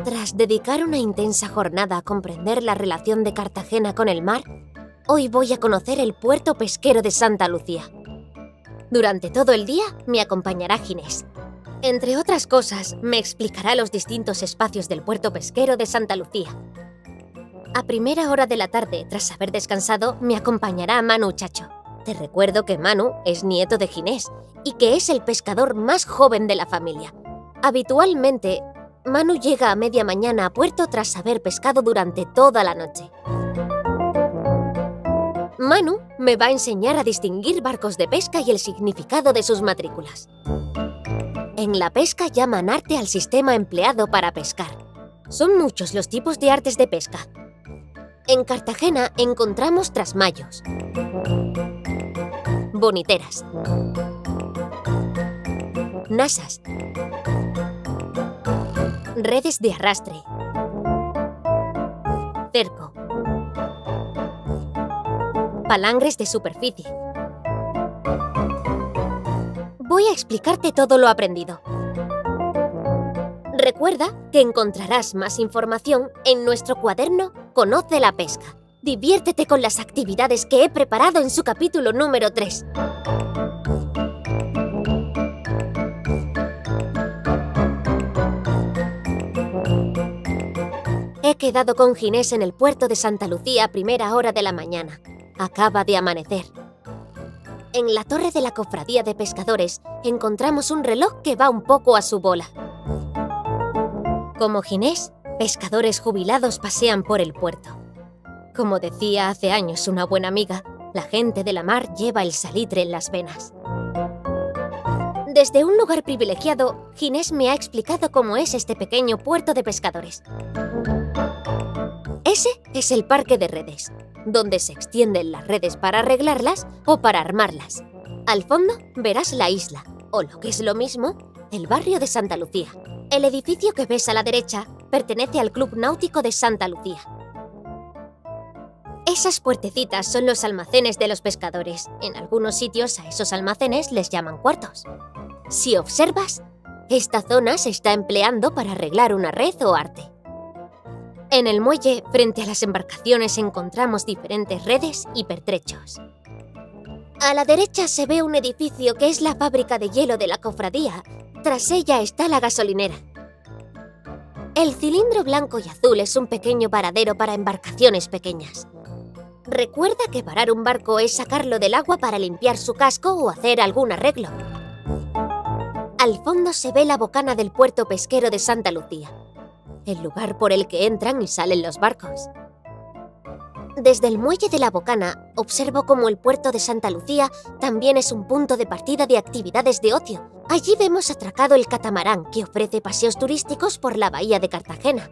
Tras dedicar una intensa jornada a comprender la relación de Cartagena con el mar, hoy voy a conocer el puerto pesquero de Santa Lucía. Durante todo el día me acompañará Ginés. Entre otras cosas, me explicará los distintos espacios del puerto pesquero de Santa Lucía. A primera hora de la tarde, tras haber descansado, me acompañará Manu Chacho. Te recuerdo que Manu es nieto de Ginés y que es el pescador más joven de la familia. Habitualmente, Manu llega a media mañana a puerto tras haber pescado durante toda la noche. Manu me va a enseñar a distinguir barcos de pesca y el significado de sus matrículas. En la pesca llaman arte al sistema empleado para pescar. Son muchos los tipos de artes de pesca. En Cartagena encontramos trasmayos, boniteras, nasas, redes de arrastre, cerco, palangres de superficie. Voy a explicarte todo lo aprendido. Recuerda que encontrarás más información en nuestro cuaderno Conoce la pesca. Diviértete con las actividades que he preparado en su capítulo número 3. He quedado con Ginés en el puerto de Santa Lucía a primera hora de la mañana. Acaba de amanecer. En la torre de la cofradía de pescadores encontramos un reloj que va un poco a su bola. Como Ginés, pescadores jubilados pasean por el puerto. Como decía hace años una buena amiga, la gente de la mar lleva el salitre en las venas. Desde un lugar privilegiado, Ginés me ha explicado cómo es este pequeño puerto de pescadores. Ese es el parque de redes, donde se extienden las redes para arreglarlas o para armarlas. Al fondo verás la isla, o lo que es lo mismo, el barrio de Santa Lucía. El edificio que ves a la derecha pertenece al Club Náutico de Santa Lucía. Esas puertecitas son los almacenes de los pescadores. En algunos sitios a esos almacenes les llaman cuartos. Si observas, esta zona se está empleando para arreglar una red o arte. En el muelle, frente a las embarcaciones, encontramos diferentes redes y pertrechos. A la derecha se ve un edificio que es la fábrica de hielo de la cofradía. Tras ella está la gasolinera. El cilindro blanco y azul es un pequeño varadero para embarcaciones pequeñas. Recuerda que parar un barco es sacarlo del agua para limpiar su casco o hacer algún arreglo. Al fondo se ve la bocana del puerto pesquero de Santa Lucía, el lugar por el que entran y salen los barcos. Desde el muelle de la bocana observo cómo el puerto de Santa Lucía también es un punto de partida de actividades de ocio. Allí vemos atracado el catamarán que ofrece paseos turísticos por la bahía de Cartagena.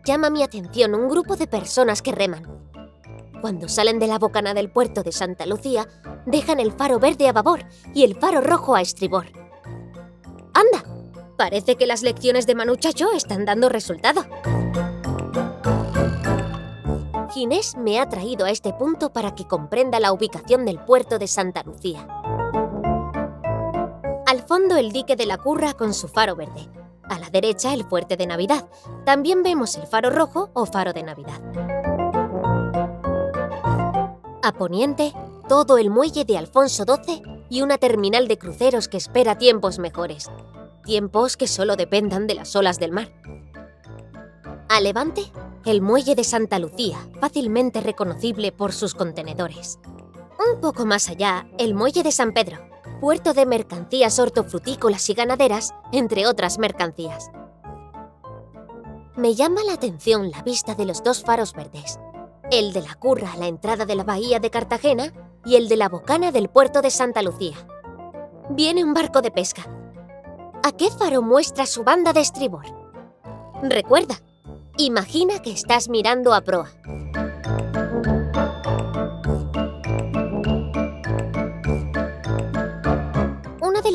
Llama mi atención un grupo de personas que reman. Cuando salen de la bocana del puerto de Santa Lucía, dejan el faro verde a babor y el faro rojo a estribor. ¡Anda! Parece que las lecciones de Manu Chacho están dando resultado. Ginés me ha traído a este punto para que comprenda la ubicación del puerto de Santa Lucía. Al fondo el dique de la Curra con su faro verde. A la derecha el fuerte de Navidad. También vemos el faro rojo o faro de Navidad. A poniente, todo el muelle de Alfonso XII y una terminal de cruceros que espera tiempos mejores. Tiempos que solo dependan de las olas del mar. A levante, el muelle de Santa Lucía, fácilmente reconocible por sus contenedores. Un poco más allá, el muelle de San Pedro, puerto de mercancías hortofrutícolas y ganaderas, entre otras mercancías. Me llama la atención la vista de los dos faros verdes, el de la Curra a la entrada de la bahía de Cartagena y el de la bocana del puerto de Santa Lucía. Viene un barco de pesca. ¿A qué faro muestra su banda de estribor? Recuerda, imagina que estás mirando a proa.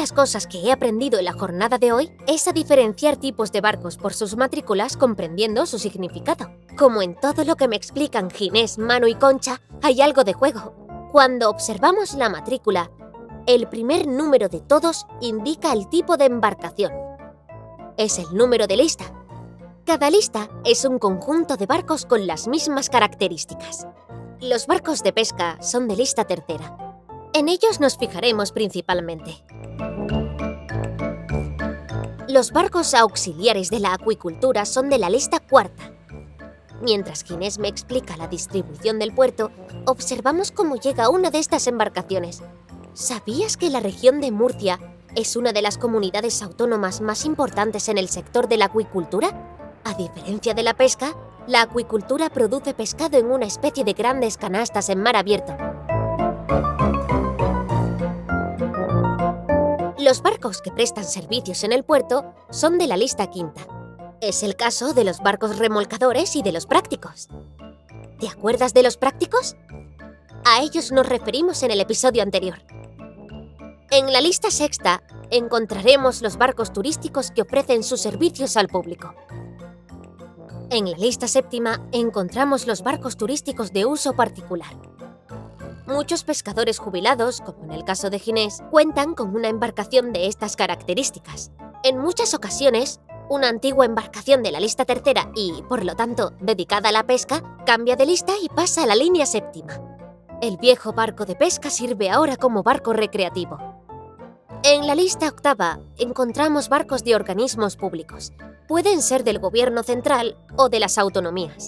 las cosas que he aprendido en la jornada de hoy es a diferenciar tipos de barcos por sus matrículas comprendiendo su significado. Como en todo lo que me explican Ginés, Manu y Concha, hay algo de juego. Cuando observamos la matrícula, el primer número de todos indica el tipo de embarcación. Es el número de lista. Cada lista es un conjunto de barcos con las mismas características. Los barcos de pesca son de lista tercera. En ellos nos fijaremos principalmente. Los barcos auxiliares de la acuicultura son de la lista cuarta. Mientras Ginés me explica la distribución del puerto, observamos cómo llega una de estas embarcaciones. ¿Sabías que la región de Murcia es una de las comunidades autónomas más importantes en el sector de la acuicultura? A diferencia de la pesca, la acuicultura produce pescado en una especie de grandes canastas en mar abierto. Los barcos que prestan servicios en el puerto son de la lista quinta. Es el caso de los barcos remolcadores y de los prácticos. ¿Te acuerdas de los prácticos? A ellos nos referimos en el episodio anterior. En la lista sexta encontraremos los barcos turísticos que ofrecen sus servicios al público. En la lista séptima encontramos los barcos turísticos de uso particular. Muchos pescadores jubilados, como en el caso de Ginés, cuentan con una embarcación de estas características. En muchas ocasiones, una antigua embarcación de la lista tercera y, por lo tanto, dedicada a la pesca, cambia de lista y pasa a la línea séptima. El viejo barco de pesca sirve ahora como barco recreativo. En la lista octava encontramos barcos de organismos públicos. Pueden ser del gobierno central o de las autonomías.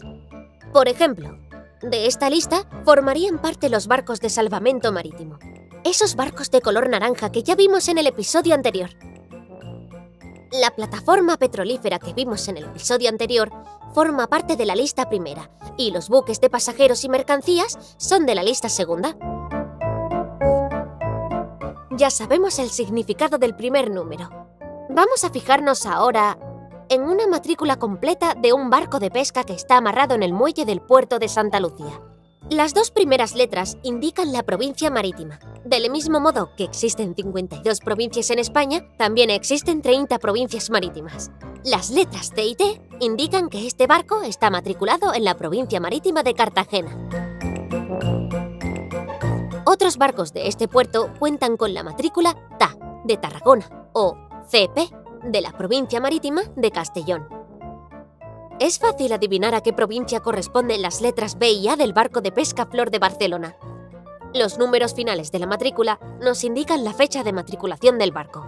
Por ejemplo, de esta lista formarían parte los barcos de salvamento marítimo. Esos barcos de color naranja que ya vimos en el episodio anterior. La plataforma petrolífera que vimos en el episodio anterior forma parte de la lista primera y los buques de pasajeros y mercancías son de la lista segunda. Ya sabemos el significado del primer número. Vamos a fijarnos ahora en una matrícula completa de un barco de pesca que está amarrado en el muelle del puerto de Santa Lucía. Las dos primeras letras indican la provincia marítima. Del mismo modo que existen 52 provincias en España, también existen 30 provincias marítimas. Las letras C y T indican que este barco está matriculado en la provincia marítima de Cartagena. Otros barcos de este puerto cuentan con la matrícula TA, de Tarragona, o CP, de la provincia marítima de Castellón. Es fácil adivinar a qué provincia corresponden las letras B y A del barco de pesca Flor de Barcelona. Los números finales de la matrícula nos indican la fecha de matriculación del barco.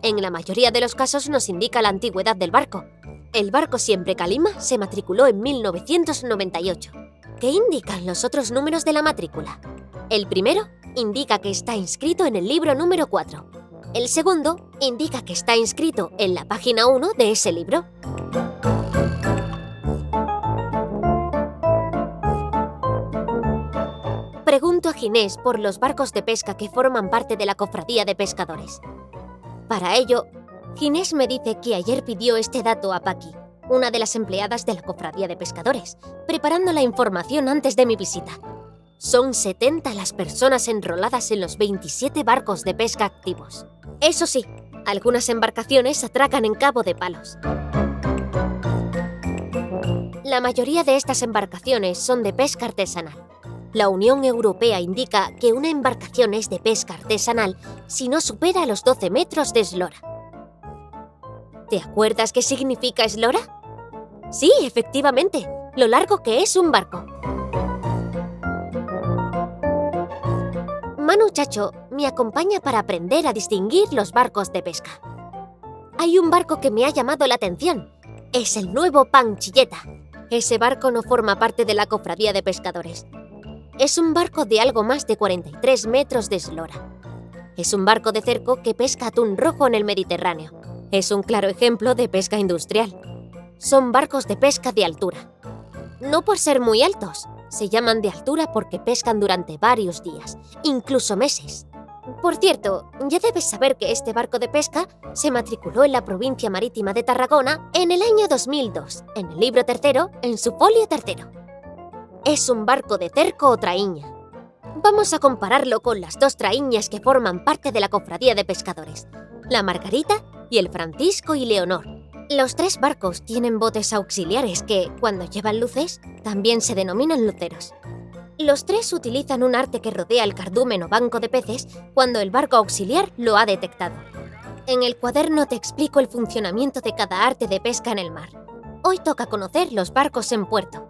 En la mayoría de los casos nos indica la antigüedad del barco. El barco Siempre Calima se matriculó en 1998. ¿Qué indican los otros números de la matrícula? El primero indica que está inscrito en el libro número 4. El segundo indica que está inscrito en la página 1 de ese libro. Pregunto a Ginés por los barcos de pesca que forman parte de la cofradía de pescadores. Para ello, Ginés me dice que ayer pidió este dato a Paqui, una de las empleadas de la cofradía de pescadores, preparando la información antes de mi visita. Son 70 las personas enroladas en los 27 barcos de pesca activos. Eso sí, algunas embarcaciones atracan en Cabo de Palos. La mayoría de estas embarcaciones son de pesca artesanal. La Unión Europea indica que una embarcación es de pesca artesanal si no supera los 12 metros de eslora. ¿Te acuerdas qué significa eslora? Sí, efectivamente, lo largo que es un barco. Manu Chacho me acompaña para aprender a distinguir los barcos de pesca. Hay un barco que me ha llamado la atención. Es el nuevo Panchilleta. Ese barco no forma parte de la cofradía de pescadores. Es un barco de algo más de 43 metros de eslora. Es un barco de cerco que pesca atún rojo en el Mediterráneo. Es un claro ejemplo de pesca industrial. Son barcos de pesca de altura. No por ser muy altos, se llaman de altura porque pescan durante varios días, incluso meses. Por cierto, ya debes saber que este barco de pesca se matriculó en la provincia marítima de Tarragona en el año 2002, en el libro tercero, en su folio tercero. Es un barco de cerco o traíña. Vamos a compararlo con las dos traíñas que forman parte de la cofradía de pescadores, la Margarita y el Francisco y Leonor. Los tres barcos tienen botes auxiliares que, cuando llevan luces, también se denominan luceros. Los tres utilizan un arte que rodea el cardumen o banco de peces cuando el barco auxiliar lo ha detectado. En el cuaderno te explico el funcionamiento de cada arte de pesca en el mar. Hoy toca conocer los barcos en puerto.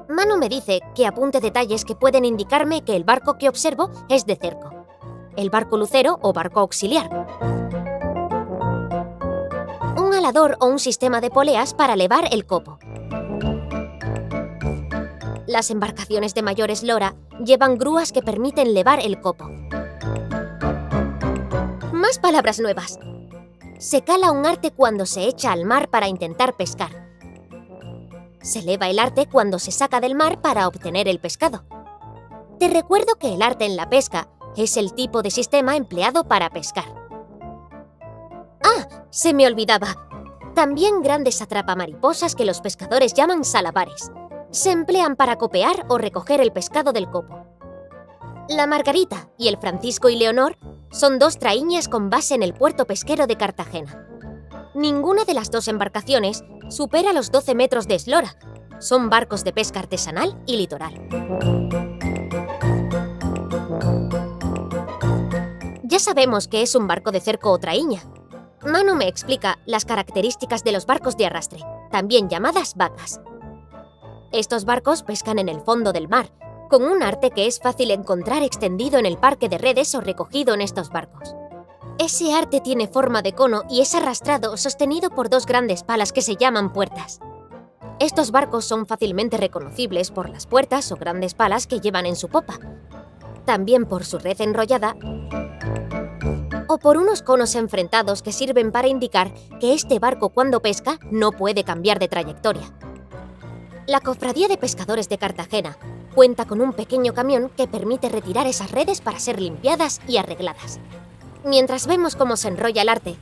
Manu me dice que apunte detalles que pueden indicarme que el barco que observo es de cerco, el barco lucero o barco auxiliar, un alador o un sistema de poleas para elevar el copo. Las embarcaciones de mayor eslora llevan grúas que permiten elevar el copo. Más palabras nuevas. Se cala un arte cuando se echa al mar para intentar pescar. Se eleva el arte cuando se saca del mar para obtener el pescado. Te recuerdo que el arte en la pesca es el tipo de sistema empleado para pescar. ¡Ah! Se me olvidaba. También grandes atrapamariposas que los pescadores llaman salabares. Se emplean para copear o recoger el pescado del copo. La Margarita y el Francisco y Leonor son dos traíñas con base en el puerto pesquero de Cartagena. Ninguna de las dos embarcaciones supera los 12 metros de eslora. Son barcos de pesca artesanal y litoral. Ya sabemos que es un barco de cerco o traíña. Manu me explica las características de los barcos de arrastre, también llamadas vacas. Estos barcos pescan en el fondo del mar, con un arte que es fácil encontrar extendido en el parque de redes o recogido en estos barcos. Ese arte tiene forma de cono y es arrastrado sostenido por dos grandes palas que se llaman puertas. Estos barcos son fácilmente reconocibles por las puertas o grandes palas que llevan en su popa, también por su red enrollada o por unos conos enfrentados que sirven para indicar que este barco cuando pesca no puede cambiar de trayectoria. La Cofradía de Pescadores de Cartagena cuenta con un pequeño camión que permite retirar esas redes para ser limpiadas y arregladas. Mientras vemos cómo se enrolla el arte,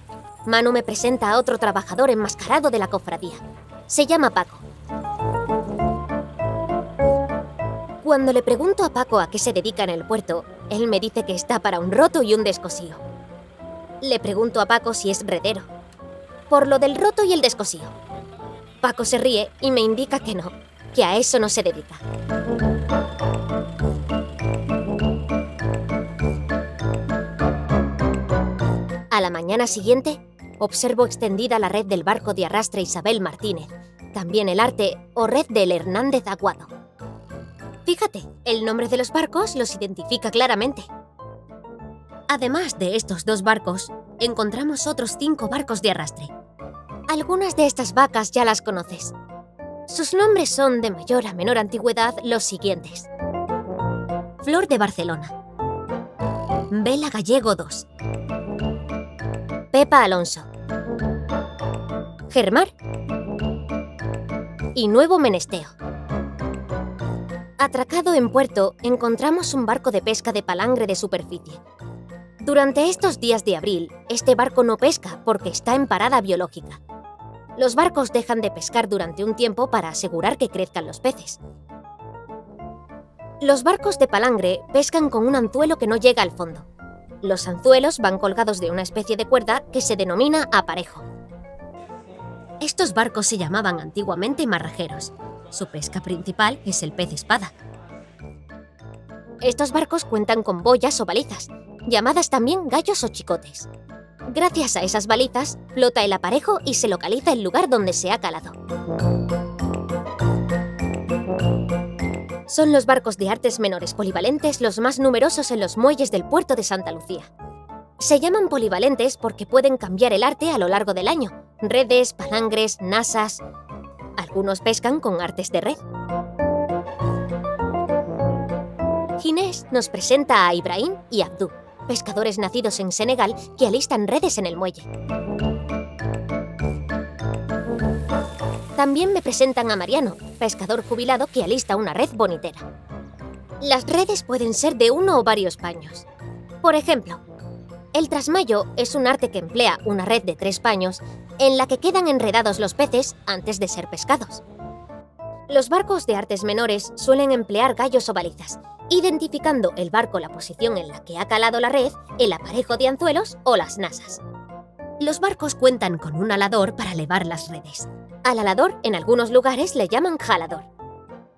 Manu me presenta a otro trabajador enmascarado de la cofradía. Se llama Paco. Cuando le pregunto a Paco a qué se dedica en el puerto, él me dice que está para un roto y un descosío. Le pregunto a Paco si es redero. Por lo del roto y el descosío. Paco se ríe y me indica que no, que a eso no se dedica. A la mañana siguiente, observo extendida la red del barco de arrastre Isabel Martínez, también el arte o red del Hernández Aguado. Fíjate, el nombre de los barcos los identifica claramente. Además de estos dos barcos, encontramos otros 5 barcos de arrastre. Algunas de estas vacas ya las conoces. Sus nombres son de mayor a menor antigüedad los siguientes: Flor de Barcelona, Vela Gallego II, Pepa Alonso, Germar y Nuevo Menesteo. Atracado en puerto, encontramos un barco de pesca de palangre de superficie. Durante estos días de abril, este barco no pesca porque está en parada biológica. Los barcos dejan de pescar durante un tiempo para asegurar que crezcan los peces. Los barcos de palangre pescan con un anzuelo que no llega al fondo. Los anzuelos van colgados de una especie de cuerda que se denomina aparejo. Estos barcos se llamaban antiguamente marrajeros. Su pesca principal es el pez espada. Estos barcos cuentan con boyas o balizas, llamadas también gallos o chicotes. Gracias a esas balizas, flota el aparejo y se localiza el lugar donde se ha calado. Son los barcos de artes menores polivalentes los más numerosos en los muelles del puerto de Santa Lucía. Se llaman polivalentes porque pueden cambiar el arte a lo largo del año: redes, palangres, nasas. Algunos pescan con artes de red. Ginés nos presenta a Ibrahim y Abdú, pescadores nacidos en Senegal que alistan redes en el muelle. También me presentan a Mariano, pescador jubilado que alista una red bonitera. Las redes pueden ser de uno o varios paños. Por ejemplo, el trasmayo es un arte que emplea una red de 3 paños en la que quedan enredados los peces antes de ser pescados. Los barcos de artes menores suelen emplear gallos o balizas, identificando el barco la posición en la que ha calado la red, el aparejo de anzuelos o las nasas. Los barcos cuentan con un alador para levar las redes. Al alador, en algunos lugares le llaman jalador.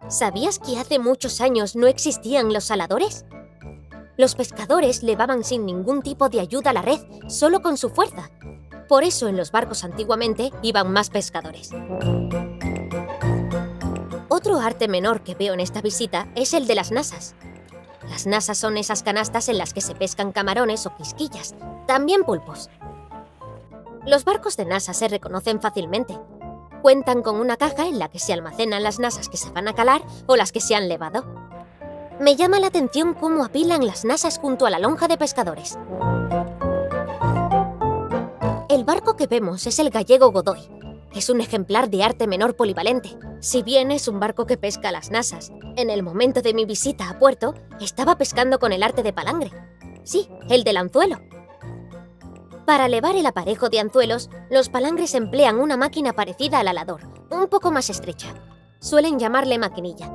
¿Sabías que hace muchos años no existían los aladores? Los pescadores levaban sin ningún tipo de ayuda a la red, solo con su fuerza. Por eso en los barcos antiguamente iban más pescadores. Otro arte menor que veo en esta visita es el de las nasas. Las nasas son esas canastas en las que se pescan camarones o quisquillas, también pulpos. Los barcos de nasa se reconocen fácilmente. Cuentan con una caja en la que se almacenan las nasas que se van a calar o las que se han levado. Me llama la atención cómo apilan las nasas junto a la lonja de pescadores. El barco que vemos es el Gallego Godoy. Es un ejemplar de arte menor polivalente. Si bien es un barco que pesca las nasas, en el momento de mi visita a puerto, estaba pescando con el arte de palangre. Sí, el del anzuelo. Para levar el aparejo de anzuelos, los palangres emplean una máquina parecida al alador, un poco más estrecha. Suelen llamarle maquinilla.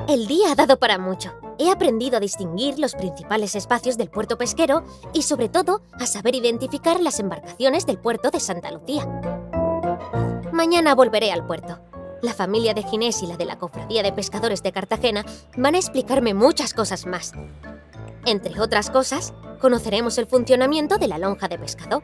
El día ha dado para mucho. He aprendido a distinguir los principales espacios del puerto pesquero y, sobre todo, a saber identificar las embarcaciones del puerto de Santa Lucía. Mañana volveré al puerto. La familia de Ginés y la de la Cofradía de Pescadores de Cartagena van a explicarme muchas cosas más. Entre otras cosas, conoceremos el funcionamiento de la lonja de pescado.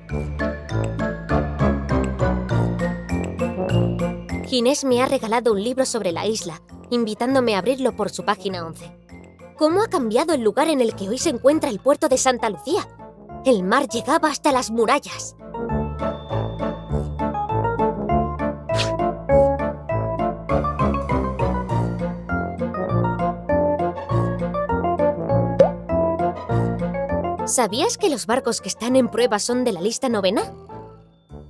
Ginés me ha regalado un libro sobre la isla, invitándome a abrirlo por su página 11. ¿Cómo ha cambiado el lugar en el que hoy se encuentra el puerto de Santa Lucía? El mar llegaba hasta las murallas. ¿Sabías que los barcos que están en prueba son de la lista 9?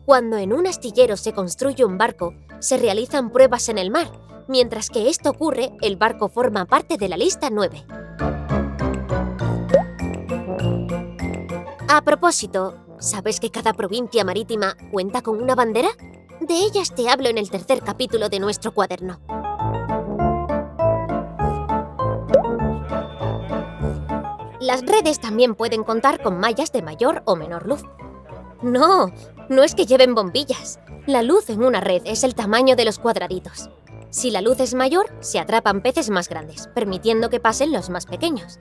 Cuando en un astillero se construye un barco, se realizan pruebas en el mar. Mientras que esto ocurre, el barco forma parte de la lista 9. A propósito, ¿sabes que cada provincia marítima cuenta con una bandera? De ellas te hablo en el tercer capítulo de nuestro cuaderno. Las redes también pueden contar con mallas de mayor o menor luz. No es que lleven bombillas. La luz en una red es el tamaño de los cuadraditos. Si la luz es mayor, se atrapan peces más grandes, permitiendo que pasen los más pequeños.